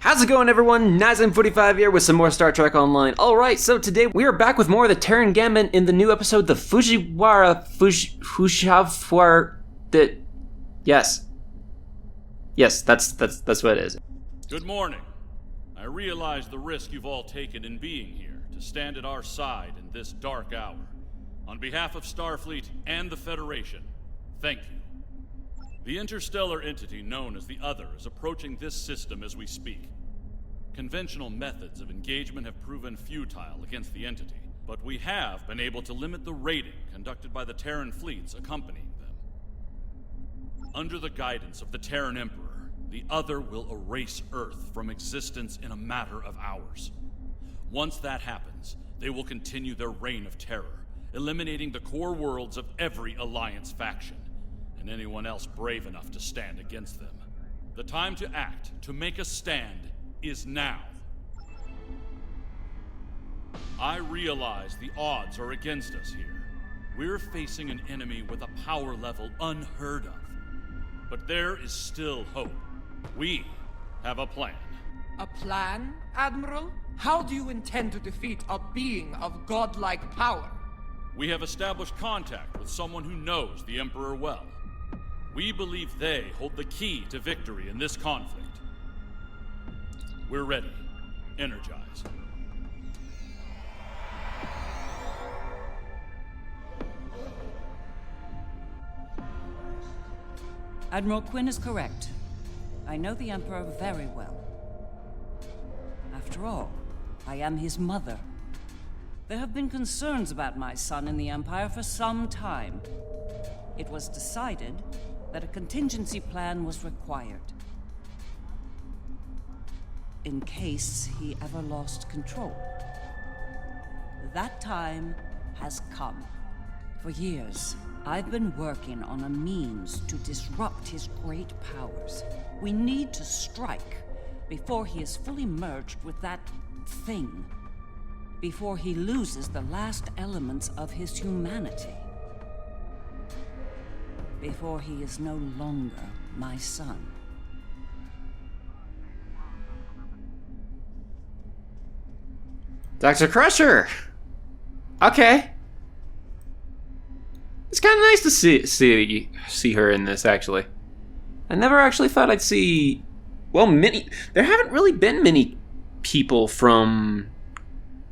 How's it going, everyone? Nyzam45 here with some more Star Trek Online. Alright, so today we are back with more of the Terran Gambit in the new episode, the Fujiwhara, Yes, that's what it is. Good morning. I realize the risk you've all taken in being here to stand at our side in this dark hour. On behalf of Starfleet and the Federation, thank you. The interstellar entity known as the Other is approaching this system as we speak. Conventional methods of engagement have proven futile against the entity, but we have been able to limit the raiding conducted by the Terran fleets accompanying them. Under the guidance of the Terran Emperor, the Other will erase Earth from existence in a matter of hours. Once that happens, they will continue their reign of terror, eliminating the core worlds of every Alliance faction, and anyone else brave enough to stand against them. The time to act, to make a stand, is now. I realize the odds are against us here. We're facing an enemy with a power level unheard of. But there is still hope. We have a plan. A plan, Admiral? How do you intend to defeat a being of godlike power? We have established contact with someone who knows the Emperor well. We believe they hold the key to victory in this conflict. We're ready. Energize. Admiral Quinn is correct. I know the Emperor very well. After all, I am his mother. There have been concerns about my son in the Empire for some time. It was decided that a contingency plan was required. In case he ever lost control. That time has come. For years, I've been working on a means to disrupt his great powers. We need to strike before he is fully merged with that thing. Before he loses the last elements of his humanity. Before he is no longer my son. Dr. Crusher! Okay. It's kind of nice to see her in this, actually. I never actually thought I'd see... Well, there haven't really been many people from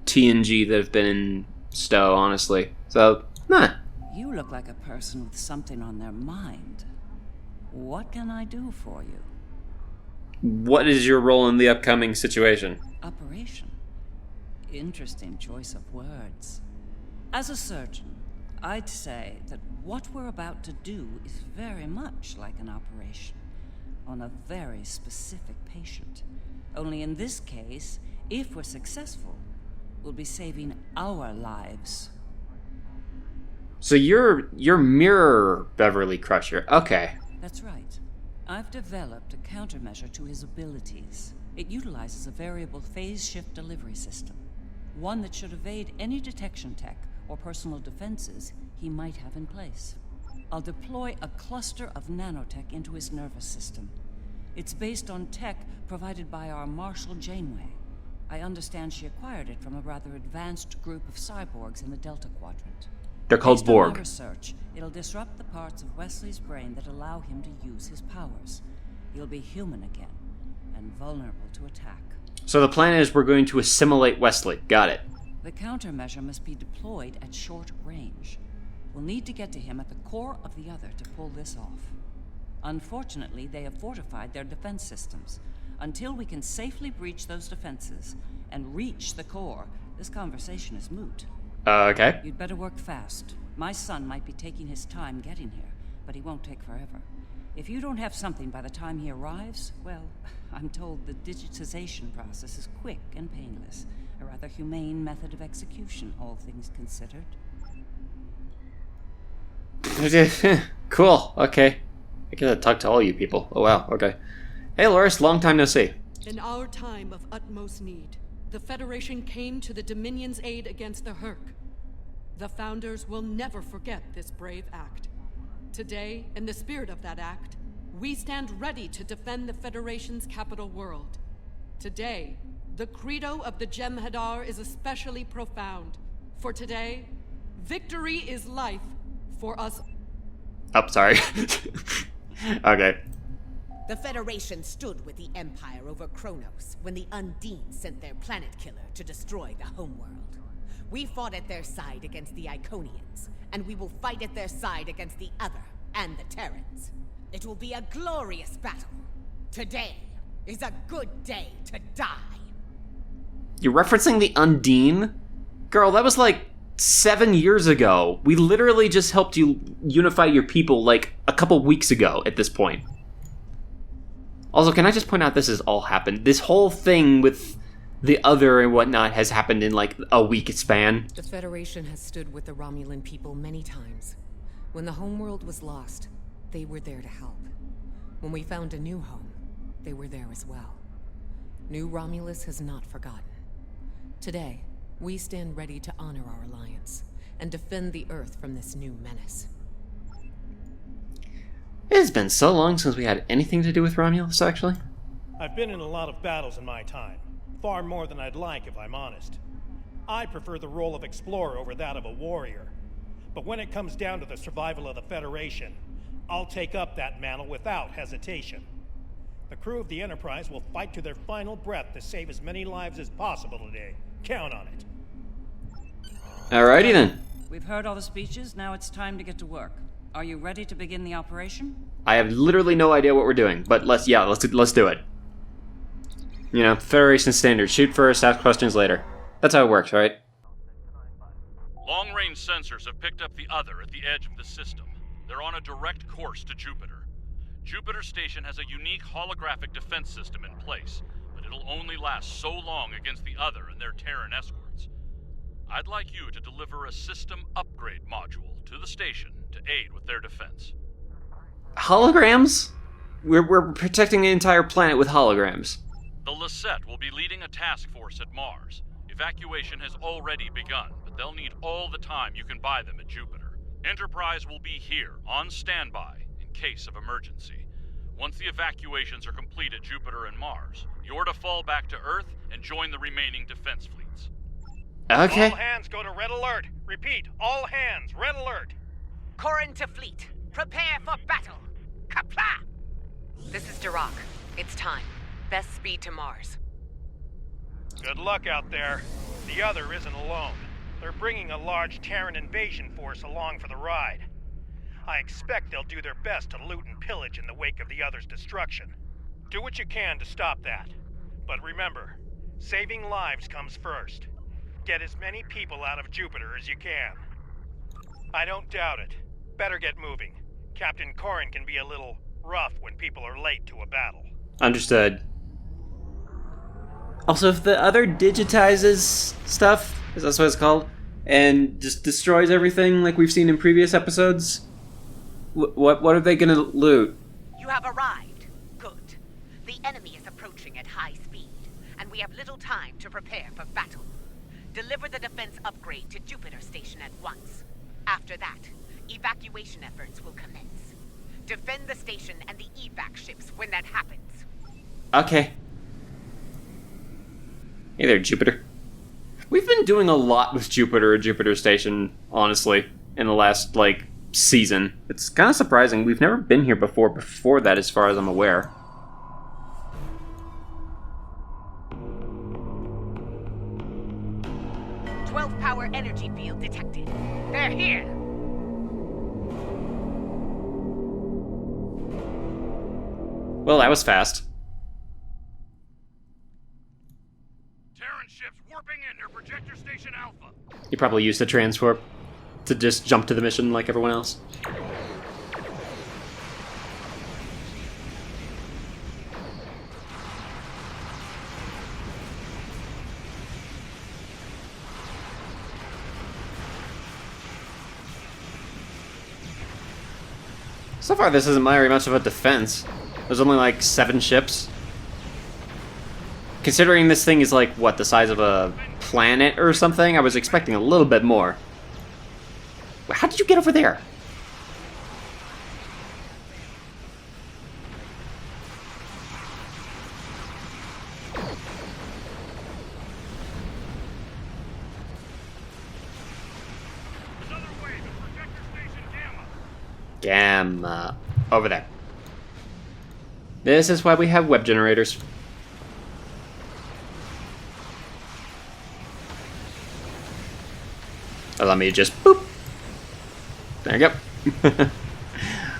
TNG that have been in Stowe, honestly. So, nah. You look like a person with something on their mind. What can I do for you? What is your role in the upcoming situation? Operation. Interesting choice of words. As a surgeon, I'd say that what we're about to do is very much like an operation on a very specific patient. Only in this case, if we're successful, we'll be saving our lives. So you're Mirror Beverly Crusher. Okay. That's right. I've developed a countermeasure to his abilities. It utilizes a variable phase shift delivery system. One that should evade any detection tech or personal defenses he might have in place. I'll deploy a cluster of nanotech into his nervous system. It's based on tech provided by our Marshal Janeway. I understand she acquired it from a rather advanced group of cyborgs in the Delta Quadrant. They're called Based Borg. on my research, it'll disrupt the parts of Wesley's brain that allow him to use his powers. He'll be human again, and vulnerable to attack. So the plan is we're going to assimilate Wesley. Got it. The countermeasure must be deployed at short range. We'll need to get to him at the core of the Other to pull this off. Unfortunately, they have fortified their defense systems. Until we can safely breach those defenses and reach the core, this conversation is moot. Okay. You'd better work fast. My son might be taking his time getting here, but he won't take forever. If you don't have something by the time he arrives, well, I'm told the digitization process is quick and painless. A rather humane method of execution, all things considered. Cool, okay. I gotta talk to all you people. Oh wow, okay. Hey Loris, long time no see. In our time of utmost need, the Federation came to the Dominion's aid against the Herc. The Founders will never forget this brave act. Today, in the spirit of that act, we stand ready to defend the Federation's capital world. Today, the credo of the Jem'Hadar is especially profound. For today, victory is life for us. Oh, sorry. Okay. The Federation stood with the Empire over Kronos when the Undine sent their planet killer to destroy the homeworld. We fought at their side against the Iconians, and we will fight at their side against the Other and the Terrans. It will be a glorious battle. Today is a good day to die. You're referencing the Undine? Girl, that was like 7 years ago. We literally just helped you unify your people like a couple weeks ago at this point. Also, can I just point out this has all happened? This whole thing with the Other and whatnot has happened in like a week span. The Federation has stood with the Romulan people many times. When the homeworld was lost, they were there to help. When we found a new home, they were there as well. New Romulus has not forgotten. Today, we stand ready to honor our alliance and defend the Earth from this new menace. It has been so long since we had anything to do with Romulus, actually. I've been in a lot of battles in my time. Far more than I'd like, if I'm honest. I prefer the role of explorer over that of a warrior. But when it comes down to the survival of the Federation, I'll take up that mantle without hesitation. The crew of the Enterprise will fight to their final breath to save as many lives as possible today. Count on it. Alrighty then. We've heard all the speeches, now it's time to get to work. Are you ready to begin the operation? I have literally no idea what we're doing, but let's do it. You know, Federation standard. Shoot first, ask questions later. That's how it works, right? Long-range sensors have picked up the Other at the edge of the system. They're on a direct course to Jupiter. Jupiter Station has a unique holographic defense system in place, but it'll only last so long against the Other and their Terran escorts. I'd like you to deliver a system upgrade module to the station to aid with their defense. Holograms? We're protecting the entire planet with holograms. The Lisette will be leading a task force at Mars. Evacuation has already begun, but they'll need all the time you can buy them at Jupiter. Enterprise will be here, on standby, in case of emergency. Once the evacuations are complete at Jupiter and Mars, you're to fall back to Earth and join the remaining defense fleets. Okay. All hands go to red alert. Repeat, all hands, red alert. Corrin to fleet. Prepare for battle. Kapla! This is Dirac. It's time. Best speed to Mars. Good luck out there. The Other isn't alone. They're bringing a large Terran invasion force along for the ride. I expect they'll do their best to loot and pillage in the wake of the Other's destruction. Do what you can to stop that. But remember, saving lives comes first. Get as many people out of Jupiter as you can. I don't doubt it. Better get moving. Captain Corrin can be a little rough when people are late to a battle. Understood. Also, if the Other digitizes stuff, is that what it's called, and just destroys everything like we've seen in previous episodes, what are they gonna loot? You have arrived. Good. The enemy is approaching at high speed, and we have little time to prepare for battle. Deliver the defense upgrade to Jupiter Station at once. After that, evacuation efforts will commence. Defend the station and the evac ships when that happens. Okay. Hey there, Jupiter. We've been doing a lot with Jupiter and Jupiter Station, honestly, in the last, season. It's kind of surprising. We've never been here before that, as far as I'm aware. Power energy field detected. They're here! Well, that was fast. Terran ships warping in near Projector Station Alpha. You probably used the transwarp to just jump to the mission like everyone else. So far, this isn't very much of a defense. There's only 7 ships. Considering this thing is the size of a planet or something, I was expecting a little bit more. How did you get over there? Gamma. Over there. This is why we have web generators. Allow me to just boop. There you go.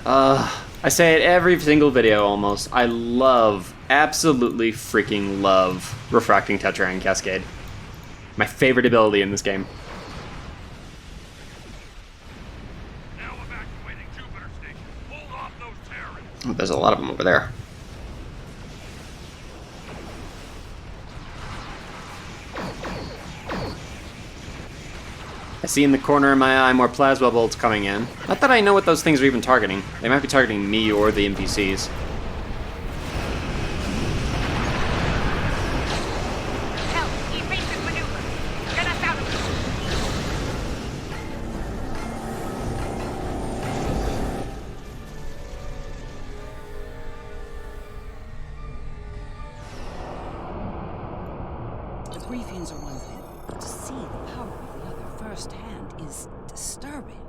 I say it every single video almost. I love, absolutely freaking love Refracting Tetrahedron Cascade. My favorite ability in this game. Now evacuating Jupiter Station. Hold off those Terrans. Oh, there's a lot of them over there. I see in the corner of my eye more plasma bolts coming in. Not that I know what those things are even targeting. They might be targeting me or the NPCs. Help! Evasive maneuver! Get us out of here! The briefings are one thing, but to see the power of the other firsthand is disturbing.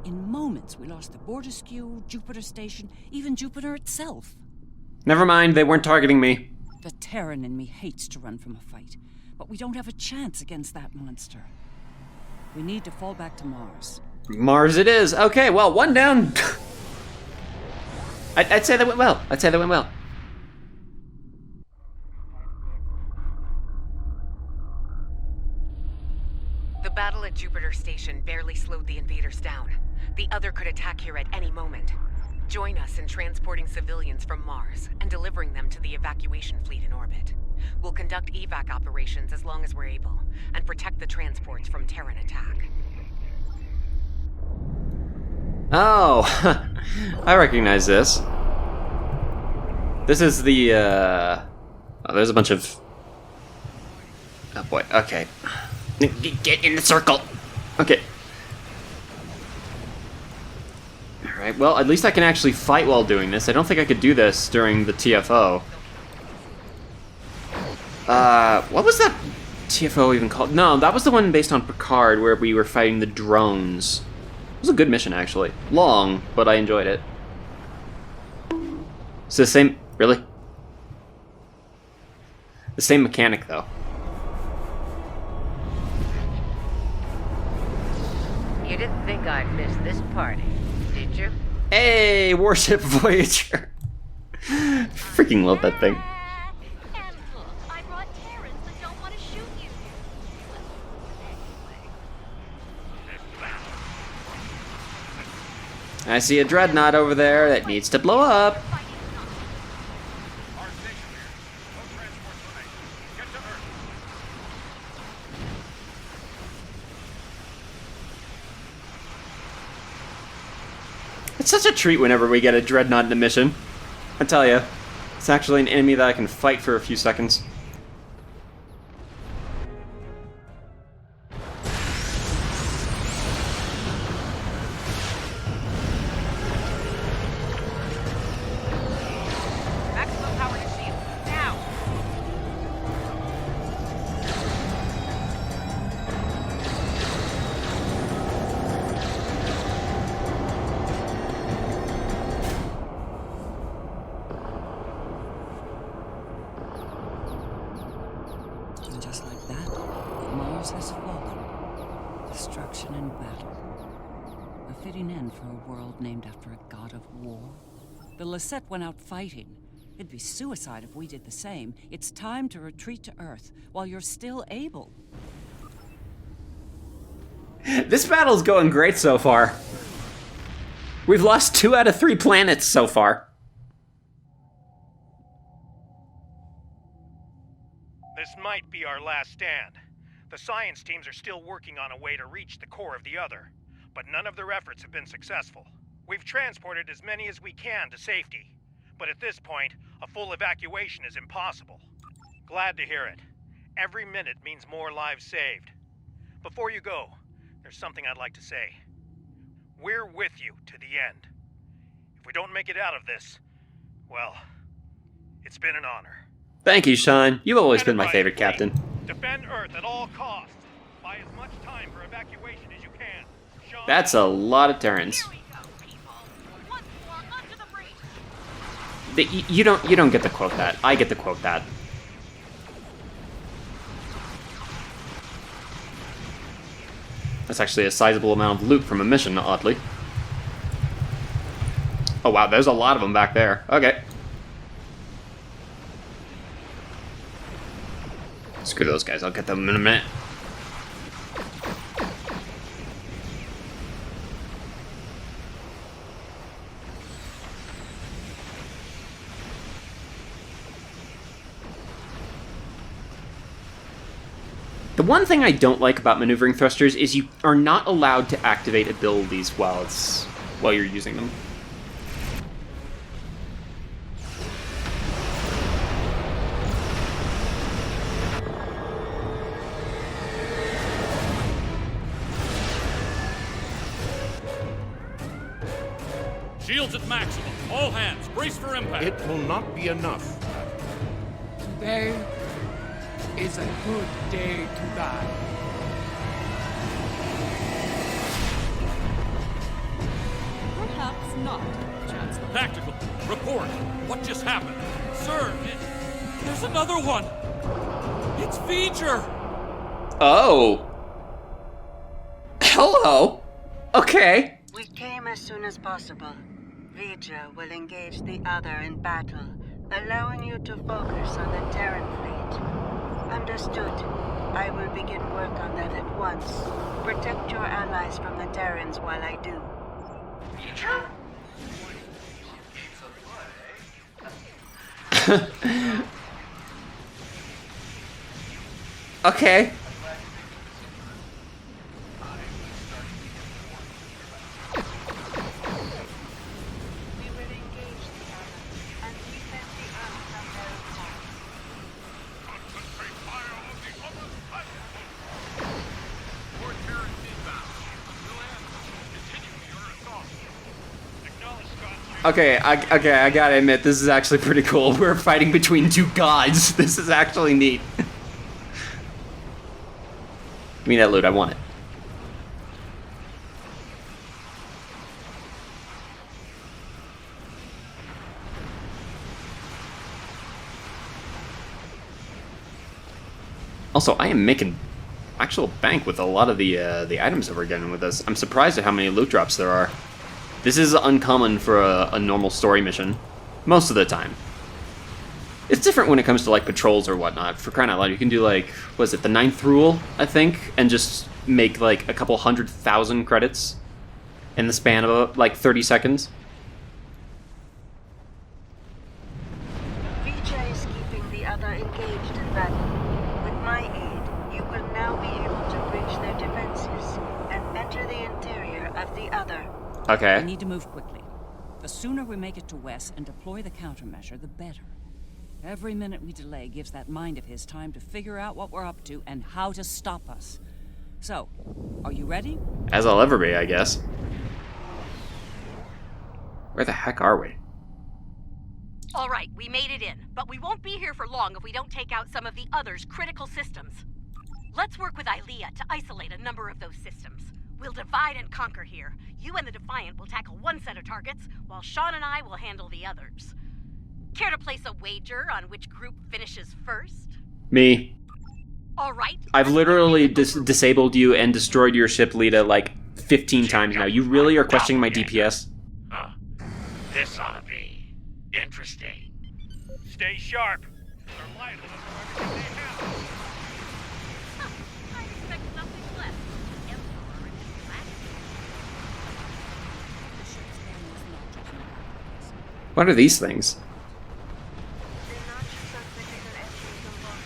In moments, we lost the Borderskew, Jupiter Station, even Jupiter itself. Never mind, they weren't targeting me. The Terran in me hates to run from a fight, but we don't have a chance against that monster. We need to fall back to Mars. Mars it is. Okay, well, one down. I'd say that went well. The battle at Jupiter Station barely slowed the invaders down. The other could attack here at any moment. Join us in transporting civilians from Mars and delivering them to the evacuation fleet in orbit. We'll conduct evac operations as long as we're able, and protect the transports from Terran attack. Oh, I recognize this. This is the, oh, there's a bunch of... Oh boy, okay. Get in the circle! Okay. Alright, well, at least I can actually fight while doing this. I don't think I could do this during the TFO. What was that TFO even called? No, that was the one based on Picard where we were fighting the drones. It was a good mission, actually. Long, but I enjoyed it. It's the same... Really? The same mechanic, though. You didn't think I'd miss this party, did you? Hey, Warship Voyager! Freaking love that thing. And look, I brought Terrans that don't want to shoot you. I see a dreadnought over there that needs to blow up. Our station here. No transport formation. Get to Earth. It's such a treat whenever we get a dreadnought in a mission. I tell you, it's actually an enemy that I can fight for a few seconds. Maximum power to shield. Now! And just like that, Mars has fallen. Destruction and battle. A fitting end for a world named after a god of war. The Lisette went out fighting. It'd be suicide if we did the same. It's time to retreat to Earth while you're still able. This battle's going great so far. We've lost 2 out of 3 planets so far. This might be our last stand. The science teams are still working on a way to reach the core of the Other, but none of their efforts have been successful. We've transported as many as we can to safety, but at this point, a full evacuation is impossible. Glad to hear it. Every minute means more lives saved. Before you go, there's something I'd like to say. We're with you to the end. If we don't make it out of this, well, it's been an honor. Thank you, Sean. You've always been my favorite captain. Defend Earth at all costs. Buy as much time for evacuation as you can. Sean, That's a lot of Terrans. Here we go, people. You don't get to quote that. I get to quote that. That's actually a sizable amount of loot from a mission, oddly. Oh wow, there's a lot of them back there. Okay. Screw those guys, I'll get them in a minute. The one thing I don't like about maneuvering thrusters is you are not allowed to activate abilities while you're using them. Shields at maximum. All hands, brace for impact. It will not be enough. Today is a good day to die. Perhaps not, Chancellor. Tactical, report. What just happened? Sir, there's another one. It's V'ger. Oh. Hello. Okay. We came as soon as possible. V'ger will engage the Other in battle, allowing you to focus on the Terran fleet. Understood. I will begin work on that at once. Protect your allies from the Terrans while I do. Okay. Okay, I gotta admit, this is actually pretty cool. We're fighting between two gods. This is actually neat. Give me that loot, I want it. Also, I am making actual bank with a lot of the items that we're getting with this. I'm surprised at how many loot drops there are. This is uncommon for a normal story mission, most of the time. It's different when it comes to, like, patrols or whatnot. For crying out loud, you can do, like, what is it, the 9th rule, I think, and just make, like, a couple 100,000 credits in the span of, like, 30 seconds. V'ger is keeping the Other engaged in battle. With my aid, you will now be able to breach their defenses and enter the interior of the Other. Okay. We need to move quickly. The sooner we make it to Wes and deploy the countermeasure, the better. Every minute we delay gives that mind of his time to figure out what we're up to and how to stop us. So, are you ready? As I'll ever be, I guess. Where the heck are we? All right, we made it in, but we won't be here for long if we don't take out some of the Other's critical systems. Let's work with Ilea to isolate a number of those systems. We'll divide and conquer here. You and the Defiant will tackle one set of targets, while Sean and I will handle the others. Care to place a wager on which group finishes first? Me. All right. I've literally disabled you and destroyed your ship, Lita, like 15 times now. You really are questioning my DPS? This ought to be interesting. Stay sharp. They're liable for everything they have. I expect nothing less. Emperor and his black. What are these things?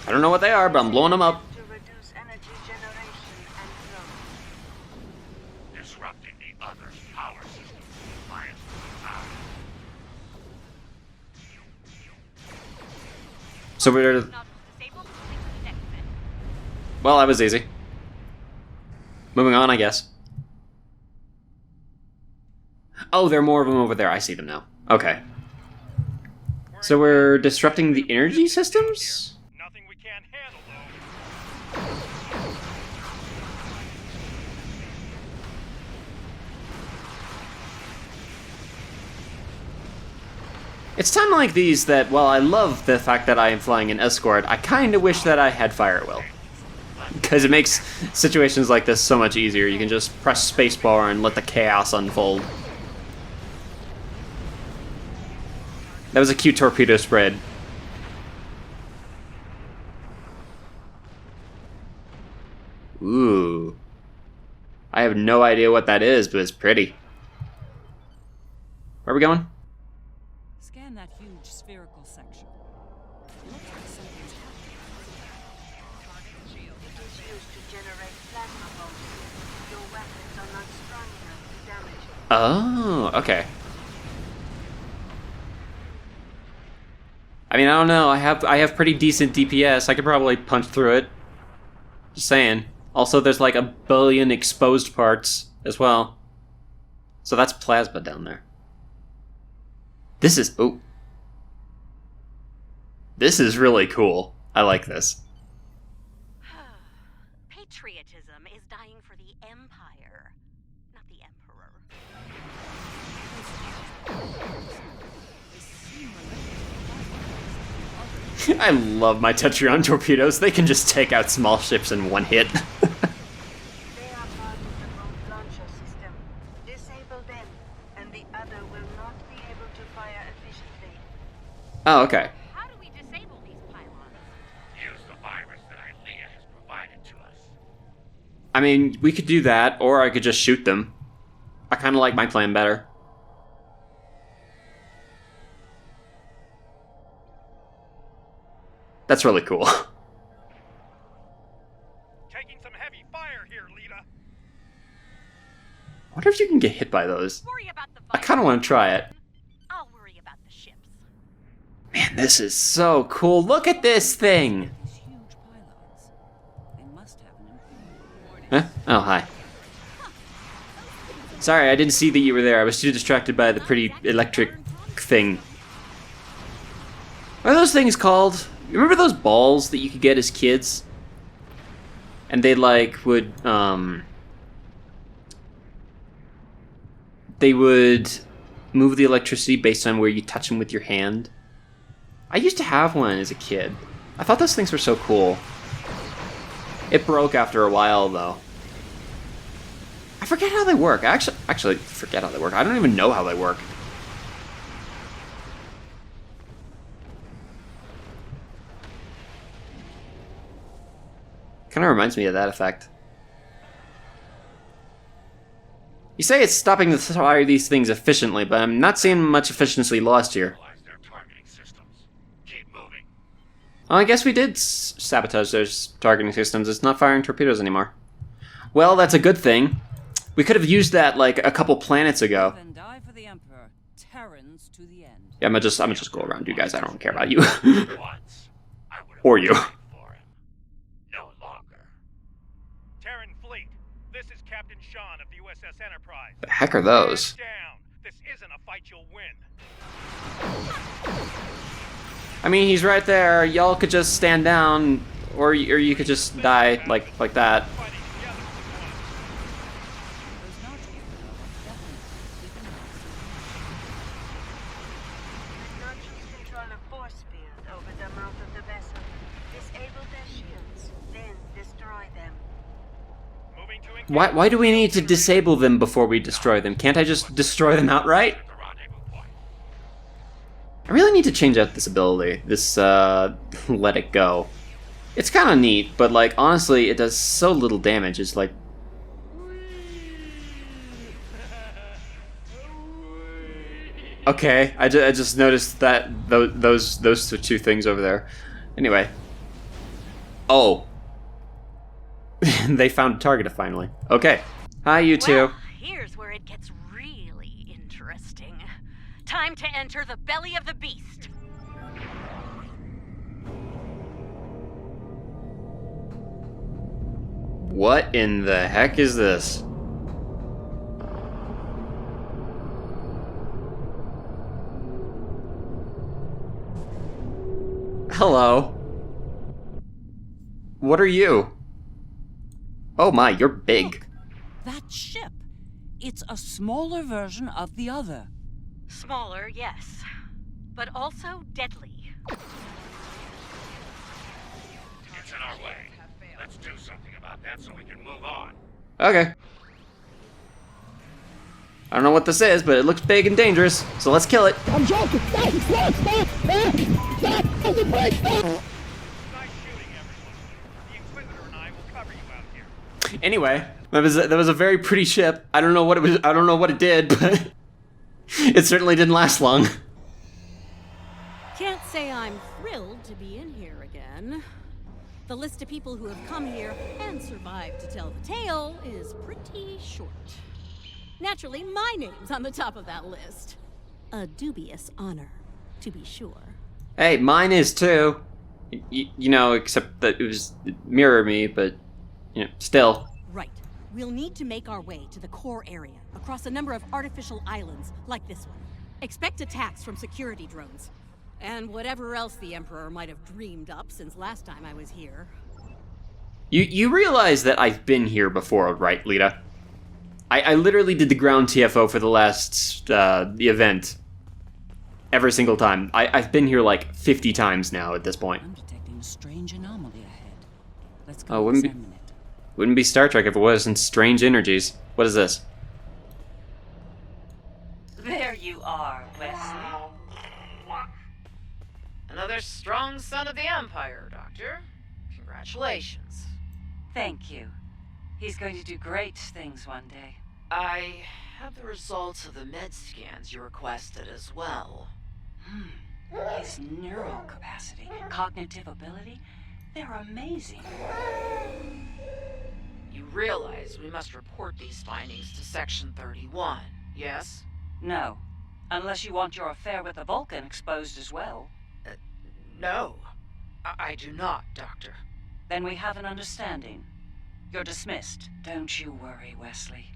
I don't know what they are, but I'm blowing them up. To reduce energy generation and growth. Disrupting the Other's power system. Alliance will die. So we're... Well, that was easy. Moving on, I guess. Oh, there are more of them over there. I see them now. Okay. So we're disrupting the energy systems? Nothing we can't handle, though. It's time like these that, while I love the fact that I am flying an escort, I kinda wish that I had fire will. Because it makes situations like this so much easier. You can just press spacebar and let the chaos unfold. That was a cute torpedo spread. Ooh. I have no idea what that is, but it's pretty. Where are we going? Scan that huge spherical section. Looks like something's happening. It is used to generate plasma bolts. Your weapons are not strong enough to damage it. Oh, okay. I mean, I don't know. I have pretty decent DPS. I could probably punch through it. Just saying. Also, there's like 1 billion exposed parts as well. So that's plasma down there. This is... oh. This is really cool. I like this. Patriotism is dying for the Empire, not the Emperor. I love my Tetrion torpedoes. They can just take out small ships in one hit. They are part of the remote launcher system. Disable them, and the other will not be able to fire efficiently. Oh, okay. How do we disable these pylons? Use the virus that Ilea has provided to us. I mean, we could do that, or I could just shoot them. I kind of like my plan better. That's really cool. Taking some heavy fire here, Lita. I wonder if you can get hit by those. Worry about the I kind of want to try it. I'll worry about the ships. Man, this is so cool. Look at this thing. These huge pylons. They must have an improvement. Huh? Oh, hi. Sorry, I didn't see that you were there. I was too distracted by the pretty electric thing. What are those things called? Remember those balls that you could get as kids? And they like would move the electricity based on where you touch them with your hand. I used to have one as a kid. I thought those things were so cool. It broke after a while though. I forget how they work. I actually forget how they work. I don't even know how they work. Kind of reminds me of that effect. You say it's stopping the fire of these things efficiently, but I'm not seeing much efficiency lost here. Their targeting systems. Keep moving. Well, I guess we did sabotage their targeting systems. It's not firing torpedoes anymore. Well, that's a good thing. We could have used that like a couple planets ago. Then die for the Emperor. Terrans to the end. Yeah, I'm gonna just go around you guys. I don't care about you. Once, I would have Or you. died for him. No longer. Terran Fleet, this is Captain Sean of the USS Enterprise. The heck are those? Stand down. This isn't a fight you'll win. I mean, he's right there. Y'all could just stand down, or you could just die like that. Fighting together as one. Those notes you know definitely keep an Nodules control a force field over the mouth of the vessel. Disable their shields, then destroy them. Moving to engage. Why do we need to disable them before we destroy them? Can't I just destroy them outright? At the rendezvous point. I really need to change out this ability. This, let it go. It's kind of neat, but, like, honestly, it does so little damage. It's like... Okay, I just noticed that those two things over there. Anyway. Oh. They found a target finally. Okay. Hi, you two. Well, here's where it gets really interesting. Time to enter the belly of the beast. What in the heck is this? Hello. What are you? Oh my, you're big. Look, that ship. It's a smaller version of the other. Smaller, yes. but also deadly. It's in our way. Let's do something about that so we can move on. Okay. I don't know what this is, but it looks big and dangerous, so let's kill it. I'm joking! Stop! Stop! Stop! Stop! Stop! The brake! Stop! Nice shooting, everyone. The Inquisitor and I will cover you out here. Anyway, that was a very pretty ship. I don't know what it was. I don't know what it did, but it certainly didn't last long. Can't say I'm thrilled to be in here again. The list of people who have come here and survived to tell the tale is pretty short. Naturally, my name's on the top of that list. A dubious honor, to be sure. Hey, mine is too. You know, except that it was Mirror Me, but you know, still. Right. We'll need to make our way to the core area, across a number of artificial islands, like this one. Expect attacks from security drones. And whatever else the Emperor might have dreamed up since last time I was here. You realize that I've been here before, right, Lita? I literally did the ground TFO for the last the event. Every single time. I've been here like 50 times now at this point. I'm detecting a strange anomaly ahead. Let's go examine it. Wouldn't be Star Trek if it wasn't strange energies. What is this? There you are, Wesley. Another strong son of the Empire, Doctor. Congratulations. Thank you. He's going to do great things one day. I have the results of the med scans you requested as well. His neural capacity, cognitive ability, they're amazing. You realize we must report these findings to Section 31, yes? No, unless you want your affair with the Vulcan exposed as well. No, I do not, Doctor. Then we have an understanding. You're dismissed. Don't you worry, Wesley.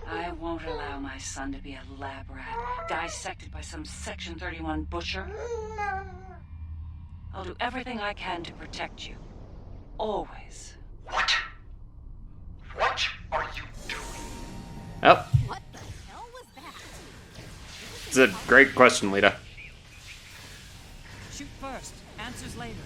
I won't allow my son to be a lab rat, dissected by some Section 31 butcher. I'll do everything I can to protect you. Always. What? What are you doing? Oh. What the hell was that? It's a great question, Lita. Shoot first, answers later.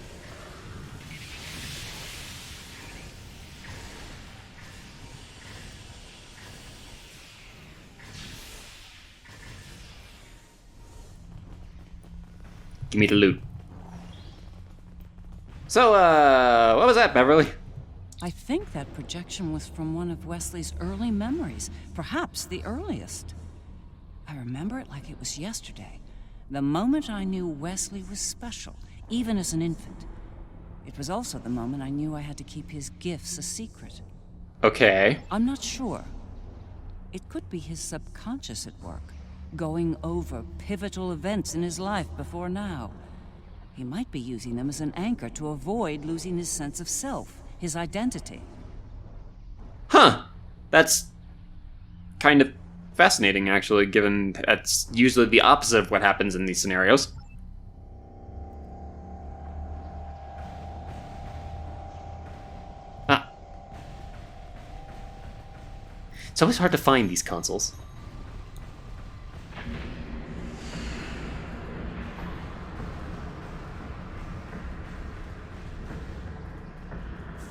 Give me the loot. So, what was that, Beverly? I think that projection was from one of Wesley's early memories, perhaps the earliest. I remember it like it was yesterday, the moment I knew Wesley was special, even as an infant. It was also the moment I knew I had to keep his gifts a secret. Okay. I'm not sure. It could be his subconscious at work, going over pivotal events in his life before now. He might be using them as an anchor to avoid losing his sense of self, his identity. Huh. That's kind of fascinating, actually, given that's usually the opposite of what happens in these scenarios. Ah. It's always hard to find these consoles.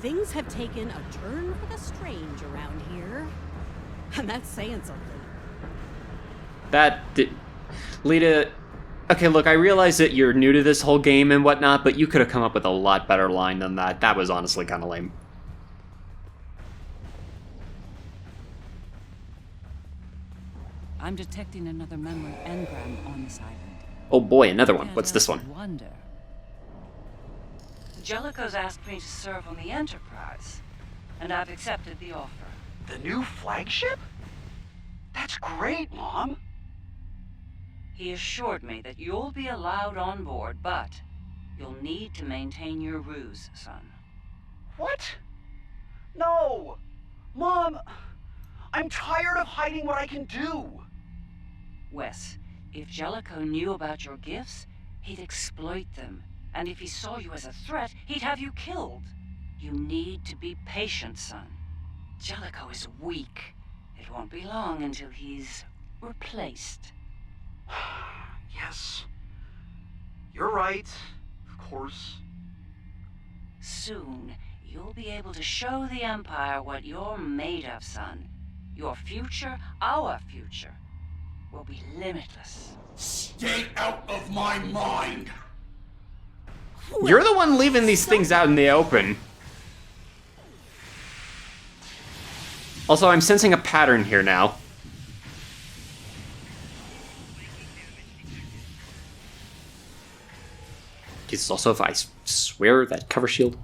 Things have taken a turn for the strange around here. And that's saying something. Lita, okay, look, I realize that you're new to this whole game and whatnot, but you could have come up with a lot better line than that. That was honestly kind of lame. I'm detecting another memory engram on this island. Oh boy, another one. What's this one? Wonder. Jellicoe's asked me to serve on the Enterprise, and I've accepted the offer. The new flagship? That's great, Mom. He assured me that you'll be allowed on board, but you'll need to maintain your ruse, son. What? No! Mom, I'm tired of hiding what I can do. Wes, if Jellicoe knew about your gifts, he'd exploit them. And if he saw you as a threat, he'd have you killed. You need to be patient, son. Jellicoe is weak. It won't be long until he's replaced. Yes. You're right. Of course. Soon, you'll be able to show the Empire what you're made of, son. Your future, our future, will be limitless. Stay out of my mind! You're the one leaving these things out in the open. Also, I'm sensing a pattern here now. It's also if I swear that cover shield.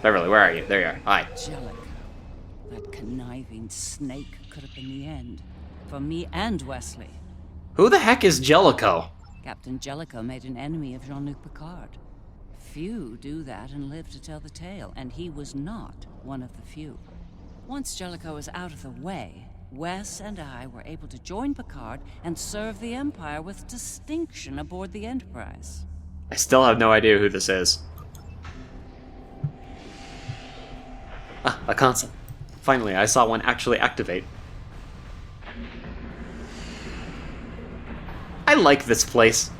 Beverly, where are you? There you are. Hi. Jellicoe. That conniving snake could have been the end. For me and Wesley. Who the heck is Jellicoe? Captain Jellicoe made an enemy of Jean-Luc Picard. Few do that and live to tell the tale, and he was not one of the few. Once Jellicoe was out of the way, Wes and I were able to join Picard and serve the Empire with distinction aboard the Enterprise. I still have no idea who this is. Ah, a console. Finally, I saw one actually activate. I like this place.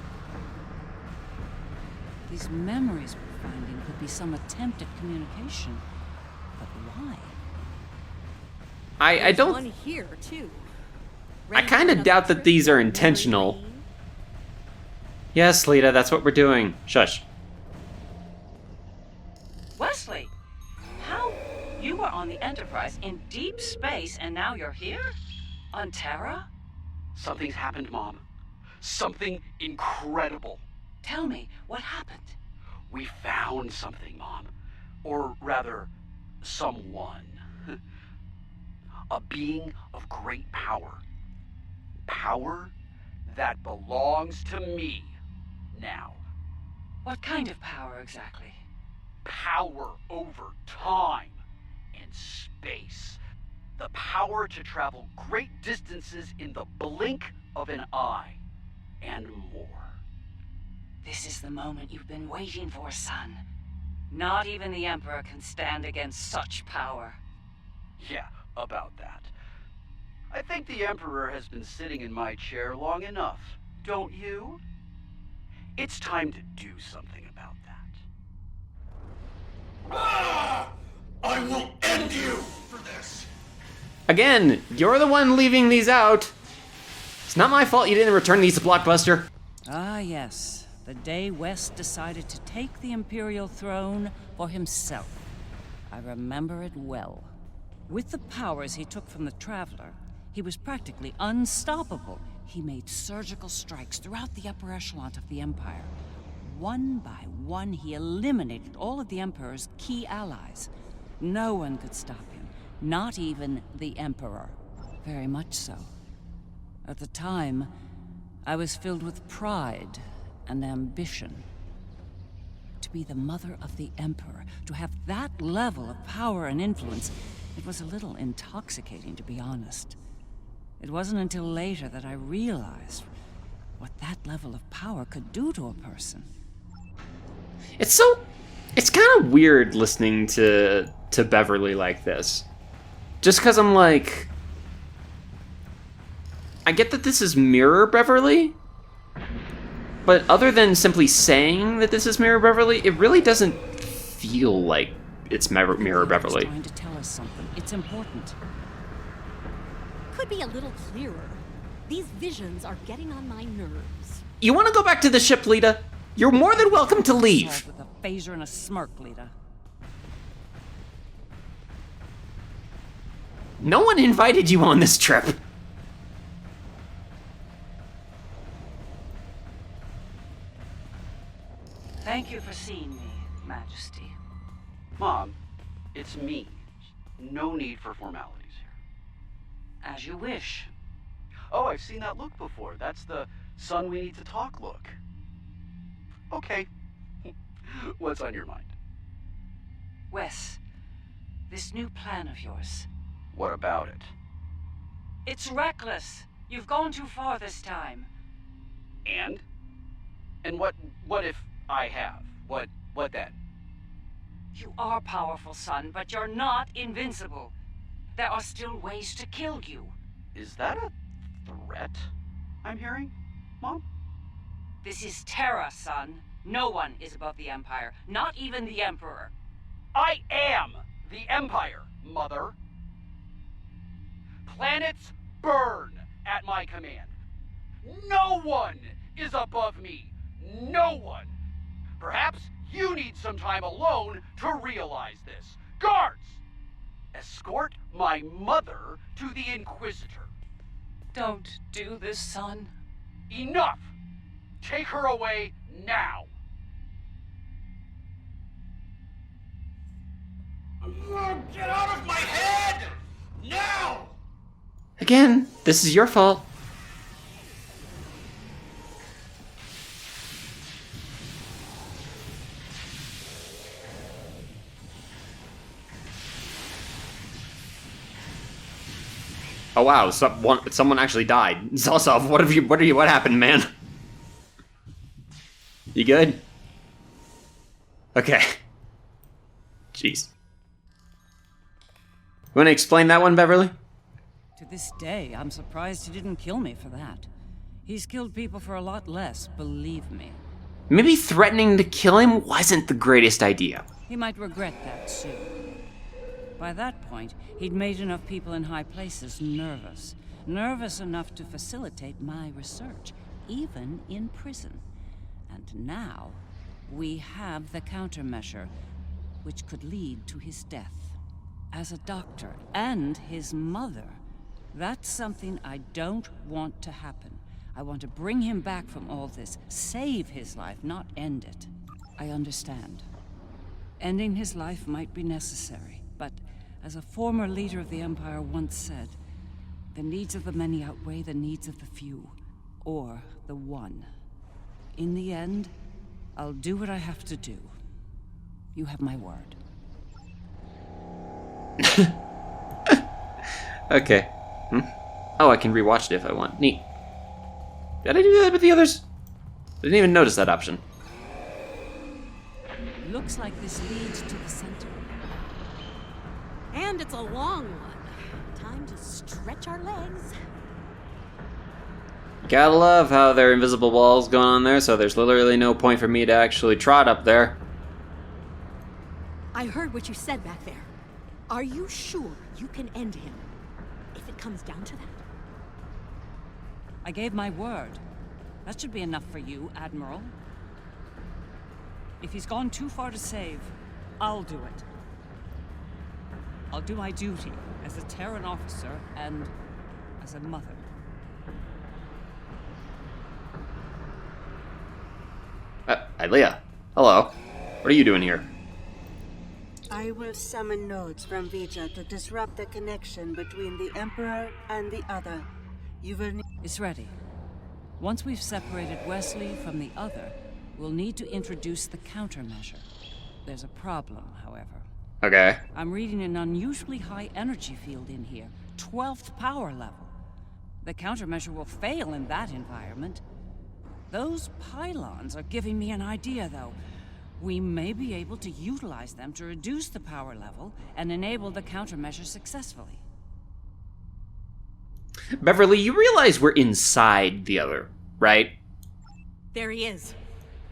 These memories we're finding could be some attempt at communication. But why? I don't... One here, too. I kind of doubt that these are intentional. Yes, Lita, that's what we're doing. Shush. Wesley! How? You were on the Enterprise in deep space and now you're here? On Terra? Something's happened, Mom. Something incredible. Tell me, what happened? We found something, Mom. Or rather, someone. A being of great power. Power that belongs to me now. What kind of power exactly? Power over time and space. The power to travel great distances in the blink of an eye. And more. This is the moment you've been waiting for, son. Not even the Emperor can stand against such power. Yeah, about that. I think the Emperor has been sitting in my chair long enough, don't you? It's time to do something about that. Ah! I will end you for this! Again, you're the one leaving these out. It's not my fault you didn't return these to Blockbuster. Ah, yes. The day West decided to take the Imperial throne for himself. I remember it well. With the powers he took from the Traveler, he was practically unstoppable. He made surgical strikes throughout the upper echelon of the Empire. One by one, he eliminated all of the Emperor's key allies. No one could stop him, not even the Emperor. Very much so. At the time, I was filled with pride and ambition. To be the mother of the Emperor, to have that level of power and influence, it was a little intoxicating, to be honest. It wasn't until later that I realized what that level of power could do to a person. It's kind of weird listening to Beverly like this. Just because I'm like... I get that this is Mirror Beverly, but other than simply saying that this is Mirror Beverly, it really doesn't feel like it's Mirror Beverly. Trying to tell us something. It's important. Could be a little clearer. These visions are getting on my nerves. You want to go back to the ship, Lita? You're more than welcome to leave. With a phaser and a smirk, Lita. No one invited you on this trip. Thank you for seeing me, Majesty. Mom, it's me. No need for formalities here. As you wish. Oh, I've seen that look before. That's the son we need to talk look. Okay. What's on your mind? Wes, this new plan of yours. What about it? It's reckless. You've gone too far this time. And? And what if I have? What then? You are powerful, son, but you're not invincible. There are still ways to kill you. Is that a threat I'm hearing, Mom? This is Terra, son. No one is above the Empire, not even the Emperor. I am the Empire, Mother. Planets burn at my command. No one is above me. No one. Perhaps you need some time alone to realize this. Guards! Escort my mother to the Inquisitor. Don't do this, son. Enough! Take her away now! Get out of my head! Now! Again, this is your fault. Oh wow, someone actually died. Zosov, what happened, man? You good? Okay. Jeez. You wanna explain that one, Beverly? To this day, I'm surprised he didn't kill me for that. He's killed people for a lot less, believe me. Maybe threatening to kill him wasn't the greatest idea. He might regret that soon. By that point, he'd made enough people in high places nervous. Nervous enough to facilitate my research, even in prison. And now, we have the countermeasure, which could lead to his death. As a doctor, and his mother, that's something I don't want to happen. I want to bring him back from all this, save his life, not end it. I understand. Ending his life might be necessary, but as a former leader of the Empire once said, the needs of the many outweigh the needs of the few, or the one. In the end, I'll do what I have to do. You have my word. Okay. Oh, I can rewatch it if I want. Neat. Did I do that with the others? I didn't even notice that option. Looks like this leads to the center. And it's a long one. Time to stretch our legs. Gotta love how there are invisible walls going on there, so there's literally no point for me to actually trot up there. I heard what you said back there. Are you sure you can end him? If it comes down to that. I gave my word. That should be enough for you, Admiral. If he's gone too far to save, I'll do it. I'll do my duty as a Terran officer and as a mother. Ilea. Hello. What are you doing here? I will summon nodes from Vija to disrupt the connection between the Emperor and the Other. You will need... It's ready. Once we've separated Wesley from the Other, we'll need to introduce the countermeasure. There's a problem, however. Okay. I'm reading an unusually high energy field in here. 12th power level. The countermeasure will fail in that environment. Those pylons are giving me an idea, though. We may be able to utilize them to reduce the power level and enable the countermeasure successfully. Beverly, you realize we're inside the Other, right? There he is.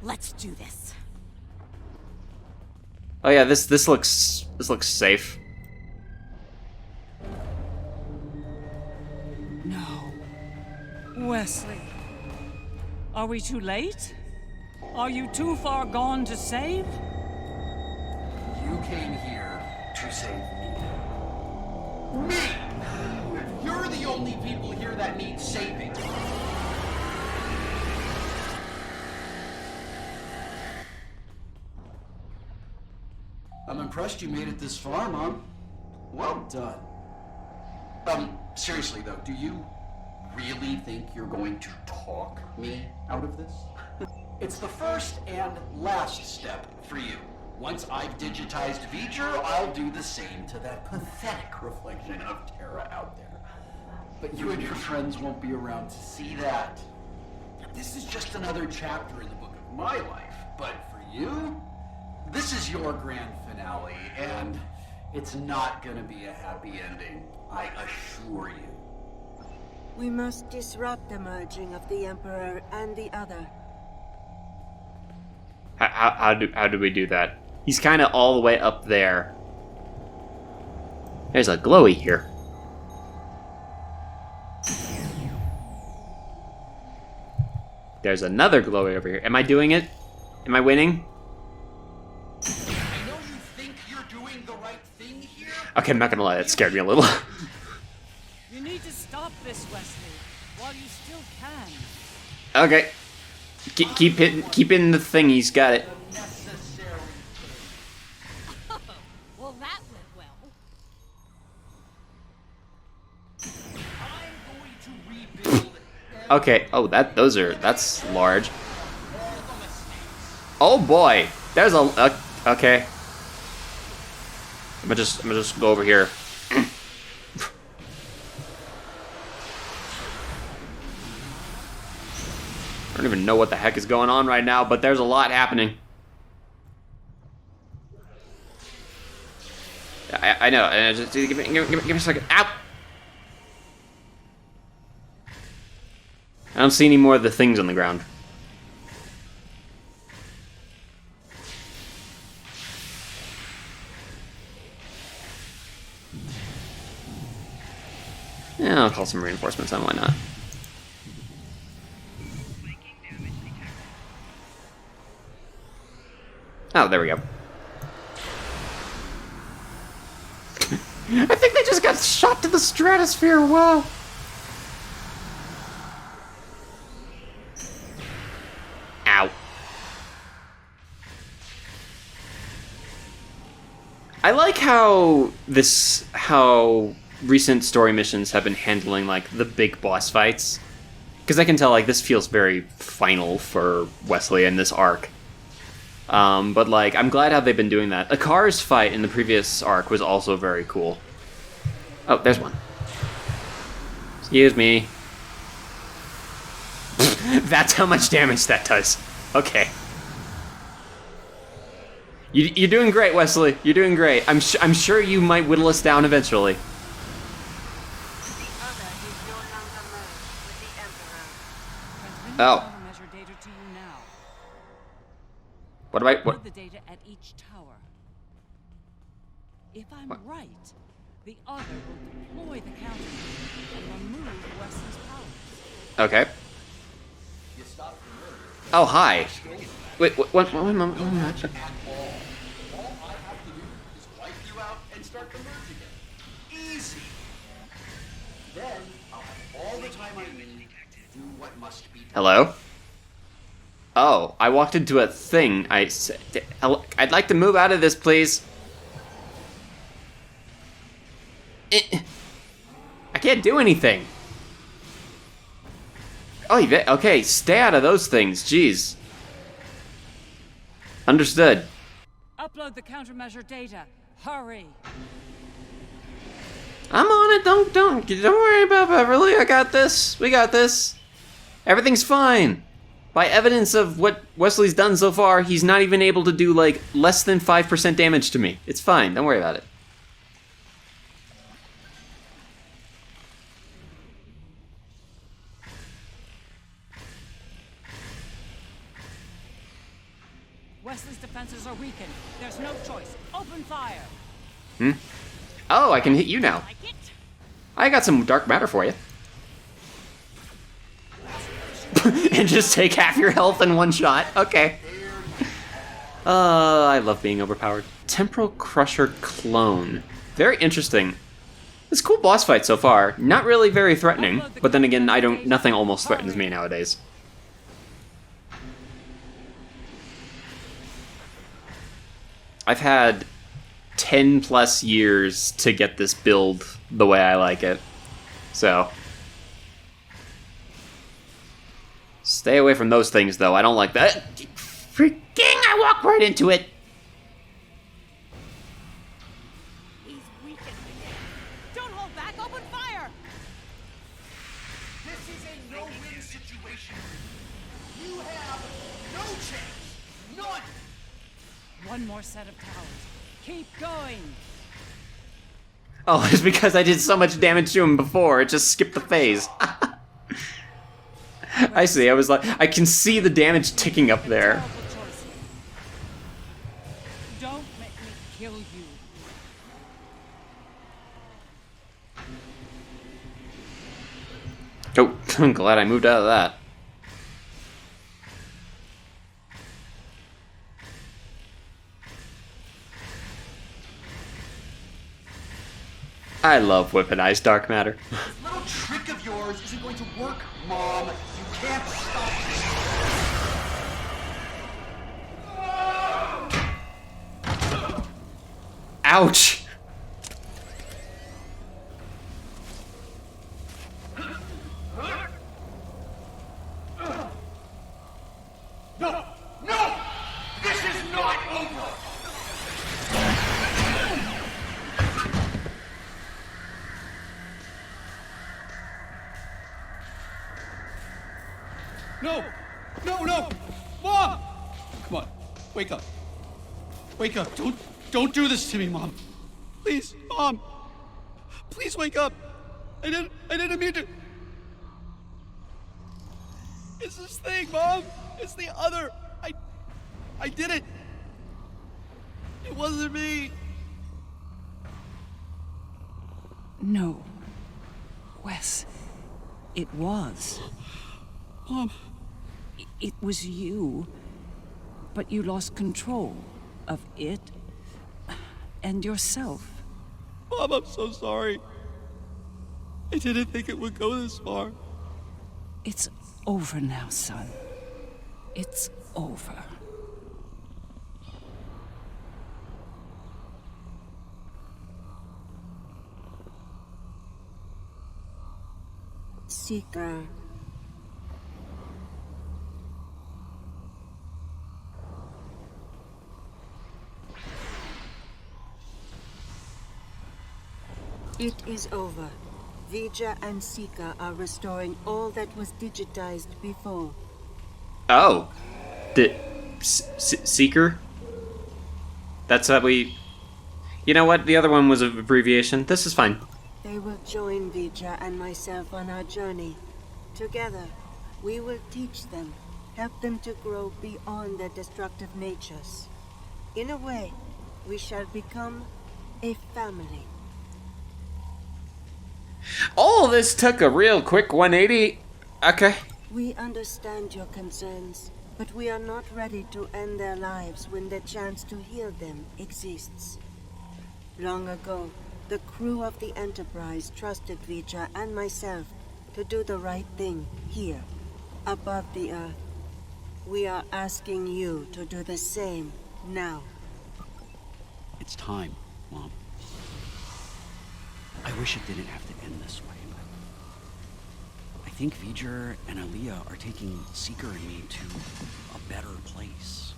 Let's do this. Oh yeah, this looks safe. No. Wesley. Are we too late? Are you too far gone to save? You came here to save me. Me! You're the only people here that need saving. I'm impressed you made it this far, Mom. Well done. Seriously though, do you really think you're going to talk me out of this? It's the first and last step for you. Once I've digitized V'ger, I'll do the same to that pathetic reflection of Terra out there. But you and your friends won't be around to see that. This is just another chapter in the book of my life, but for you, this is your grand finale, and it's not gonna be a happy ending. I assure you. We must disrupt the merging of the Emperor and the Other. How do we do that? He's kind of all the way up there. There's a glowy here. There's another glowy over here. Am I doing it? Am I winning? I know you think you're doing the right thing here. Okay, I'm not gonna lie, that scared me a little. You need to stop this, Wesley, while you still can. Okay. Keep in the thingies, got it. Well, that went well. Okay. Oh, that's large. Oh boy, there's a okay. I'm gonna just go over here. I don't even know what the heck is going on right now, but there's a lot happening. I know. Just give me a second. Ow! I don't see any more of the things on the ground. Yeah, I'll call some reinforcements on, why not? Oh, there we go. I think they just got shot to the stratosphere, wow! Ow. I like how recent story missions have been handling, like, the big boss fights. Because I can tell, like, this feels very final for Wesley in this arc. But, like, I'm glad how they've been doing that. Akar's fight in the previous arc was also very cool. Oh, there's one. Excuse me. That's how much damage that does. Okay. You're doing great, Wesley. You're doing great. I'm sure you might whittle us down eventually. Oh. What do I... What? The data at each tower. If I'm right, the Other will deploy the counter and remove Wesley's power. Okay. Oh, hi. Wait, one moment. All I have to do is wipe you out and start the merge again. Easy. Then I'll have all the time I need to do what must be done. Hello? Oh, I walked into a thing. I said, I'd like to move out of this, please. I can't do anything. Oh, okay, stay out of those things, jeez. Understood. Upload the countermeasure data. Hurry. I'm on it, don't worry about Beverly, I got this, we got this. Everything's fine. By evidence of what Wesley's done so far, he's not even able to do, like, less than 5% damage to me. It's fine, don't worry about it. Wesley's defenses are weakened. There's no choice. Open fire. Oh, I can hit you now. I got some dark matter for you. And just take half your health in one shot. Okay. I love being overpowered. Temporal Crusher Clone. Very interesting. It's a cool boss fight so far. Not really very threatening, but then again, nothing almost threatens me nowadays. I've had 10 plus years to get this build the way I like it. So stay away from those things, though. I don't like that. Freaking! I walked right into it. He's weakened. Don't hold back. Open fire. This is a no-win situation. You have no chance. None. One more set of towers. Keep going. Oh, it's because I did so much damage to him before. It just skipped the phase. I see. I was like, I can see the damage ticking up there. Don't make me kill you. Oh, I'm glad I moved out of that. I love weaponized dark matter. This little trick of yours isn't going to work, Mom. You can't stop this. Ouch! No! No! This is not over! No! No, no! Mom! Come on, wake up. Wake up. Don't do this to me, Mom. Please, Mom. Please wake up. I didn't mean to. It's this thing, Mom. It's the other. I did it. It wasn't me. No. Wes, it was. Mom. It was you. But you lost control of it and yourself. Mom, I'm so sorry. I didn't think it would go this far. It's over now, son. It's over. Seeker. It is over. Vija and Seeker are restoring all that was digitized before. Oh. The Seeker? That's what we... You know what? The other one was an abbreviation. This is fine. They will join Vija and myself on our journey. Together, we will teach them, help them to grow beyond their destructive natures. In a way, we shall become a family. Oh, this took a real quick 180. Okay. We understand your concerns, but we are not ready to end their lives when the chance to heal them exists. Long ago, the crew of the Enterprise trusted Vija and myself to do the right thing here, above the Earth. We are asking you to do the same now. It's time, Mom. I wish it didn't have to end this way, but I think V'ger and Aaliyah are taking Seeker and me to a better place.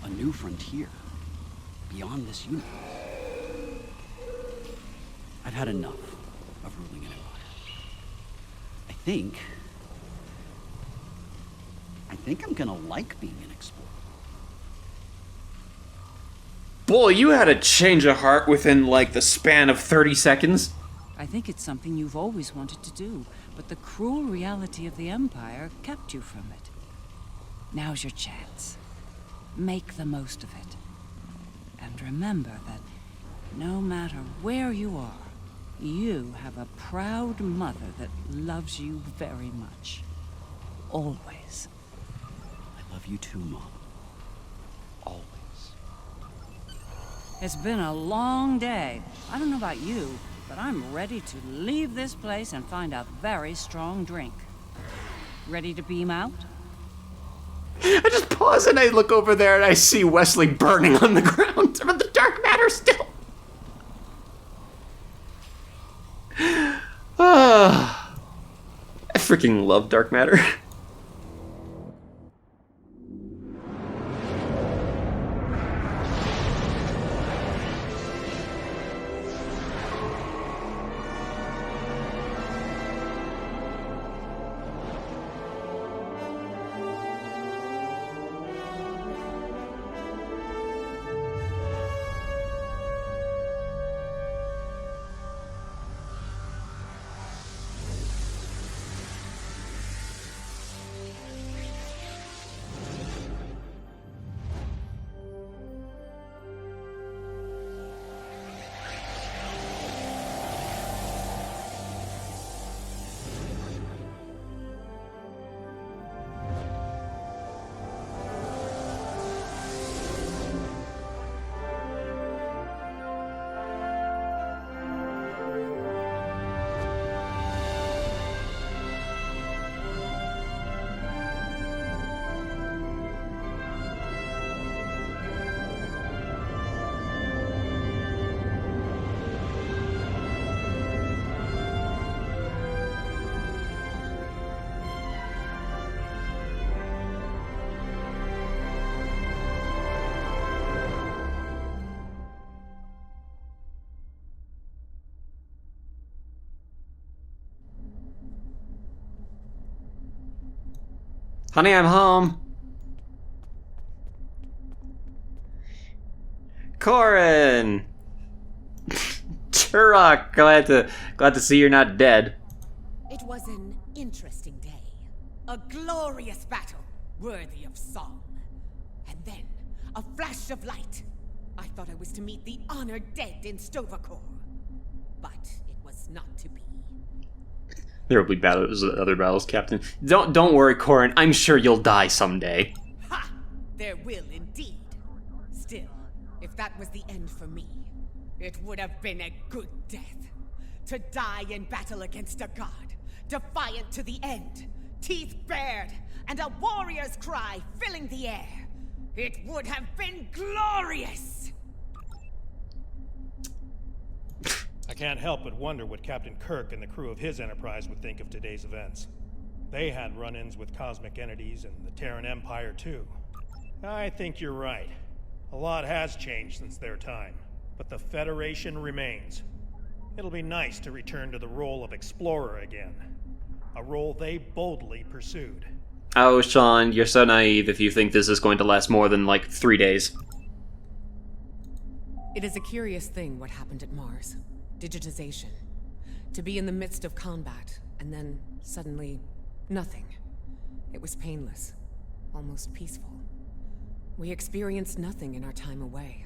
A new frontier. Beyond this universe. I've had enough of ruling an empire. I think I'm gonna like being an explorer. Boy, you had a change of heart within, like, the span of 30 seconds. I think it's something you've always wanted to do, but the cruel reality of the Empire kept you from it. Now's your chance. Make the most of it. And remember that no matter where you are, you have a proud mother that loves you very much. Always. I love you too, Mom. Always. It's been a long day. I don't know about you, but I'm ready to leave this place and find a very strong drink. Ready to beam out? I just pause and I look over there and I see Wesley burning on the ground from the dark matter still. I freaking love dark matter. Honey, I'm home. Corin! Turok, glad to see you're not dead. It was an interesting day. A glorious battle, worthy of song. And then, a flash of light. I thought I was to meet the honored dead in Stovacor. But it was not to be. There will be other battles, Captain. Don't worry, Corin. I'm sure you'll die someday. Ha! There will indeed. Still, if that was the end for me, it would have been a good death. To die in battle against a god, defiant to the end, teeth bared, and a warrior's cry filling the air. It would have been glorious! I can't help but wonder what Captain Kirk and the crew of his Enterprise would think of today's events. They had run-ins with cosmic entities and the Terran Empire, too. I think you're right. A lot has changed since their time, but the Federation remains. It'll be nice to return to the role of explorer again. A role they boldly pursued. Oh, Sean, you're so naive if you think this is going to last more than, like, 3 days. It is a curious thing what happened at Mars. Digitization. To be in the midst of combat, and then, suddenly, nothing. It was painless. Almost peaceful. We experienced nothing in our time away.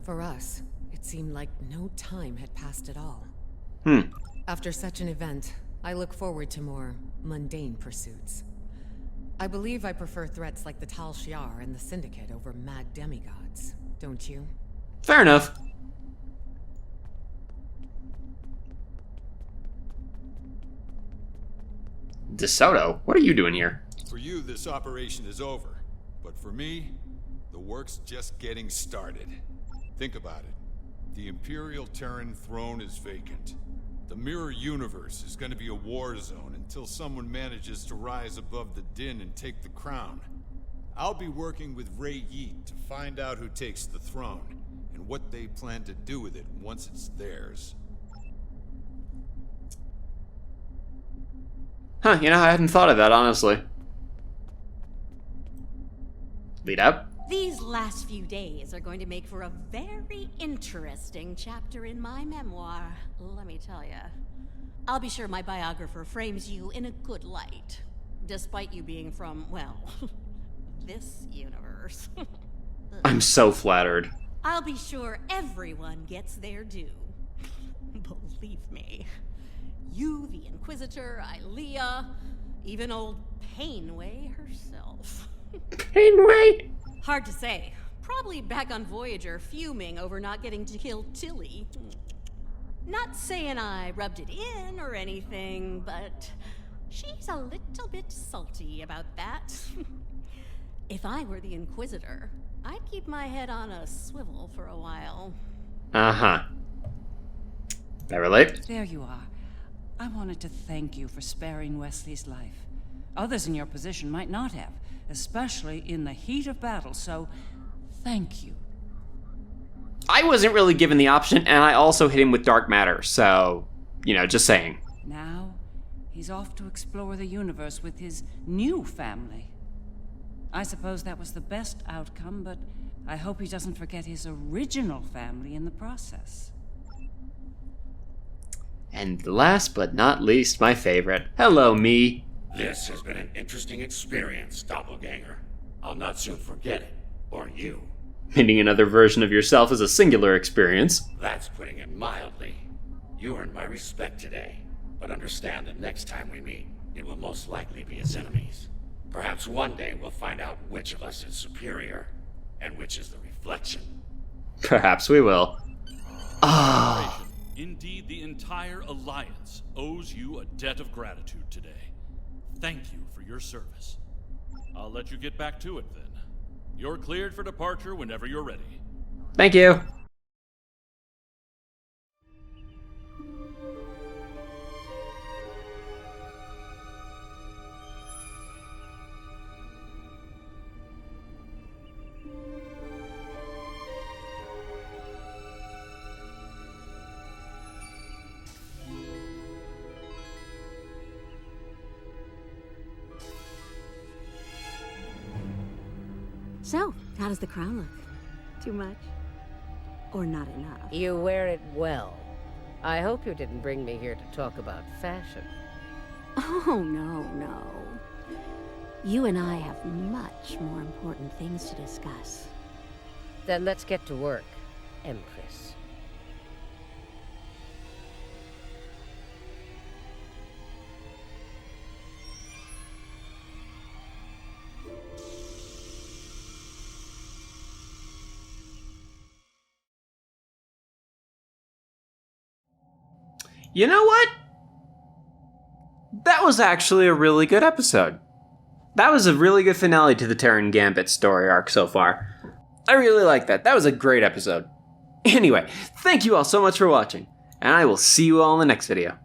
For us, it seemed like no time had passed at all. After such an event, I look forward to more mundane pursuits. I believe I prefer threats like the Tal Shiar and the Syndicate over mad demigods, don't you? Fair enough. DeSoto, what are you doing here? For you, this operation is over. But for me, the work's just getting started. Think about it. The Imperial Terran throne is vacant. The Mirror Universe is going to be a war zone until someone manages to rise above the din and take the crown. I'll be working with Ray Yeet to find out who takes the throne, and what they plan to do with it once it's theirs. Huh, you know, I hadn't thought of that, honestly. Lead up? These last few days are going to make for a very interesting chapter in my memoir, let me tell you. I'll be sure my biographer frames you in a good light, despite you being from, well, this universe. I'm so flattered. I'll be sure everyone gets their due. Believe me. You, the Inquisitor, Ilea, even old Painway herself. Painway? Hard to say. Probably back on Voyager, fuming over not getting to kill Tilly. Not saying I rubbed it in or anything, but she's a little bit salty about that. If I were the Inquisitor, I'd keep my head on a swivel for a while. Uh-huh. I relate? There you are. I wanted to thank you for sparing Wesley's life. Others in your position might not have, especially in the heat of battle, so thank you. I wasn't really given the option, and I also hit him with dark matter, so, you know, just saying. Now, he's off to explore the universe with his new family. I suppose that was the best outcome, but I hope he doesn't forget his original family in the process. And last but not least, my favorite. Hello, me. This has been an interesting experience, Doppelganger. I'll not soon forget it. Or you. Meeting another version of yourself is a singular experience. That's putting it mildly. You earned my respect today, but understand that next time we meet, it will most likely be as enemies. Perhaps one day we'll find out which of us is superior, and which is the reflection. Perhaps we will. Ah. Indeed, the entire Alliance owes you a debt of gratitude today. Thank you for your service. I'll let you get back to it then. You're cleared for departure whenever you're ready. Thank you. So, how does the crown look? Too much? Or not enough? You wear it well. I hope you didn't bring me here to talk about fashion. Oh, no. You and I have much more important things to discuss. Then let's get to work, Empress. You know what? That was actually a really good episode. That was a really good finale to the Terran Gambit story arc so far. I really like that. That was a great episode. Anyway, thank you all so much for watching, and I will see you all in the next video.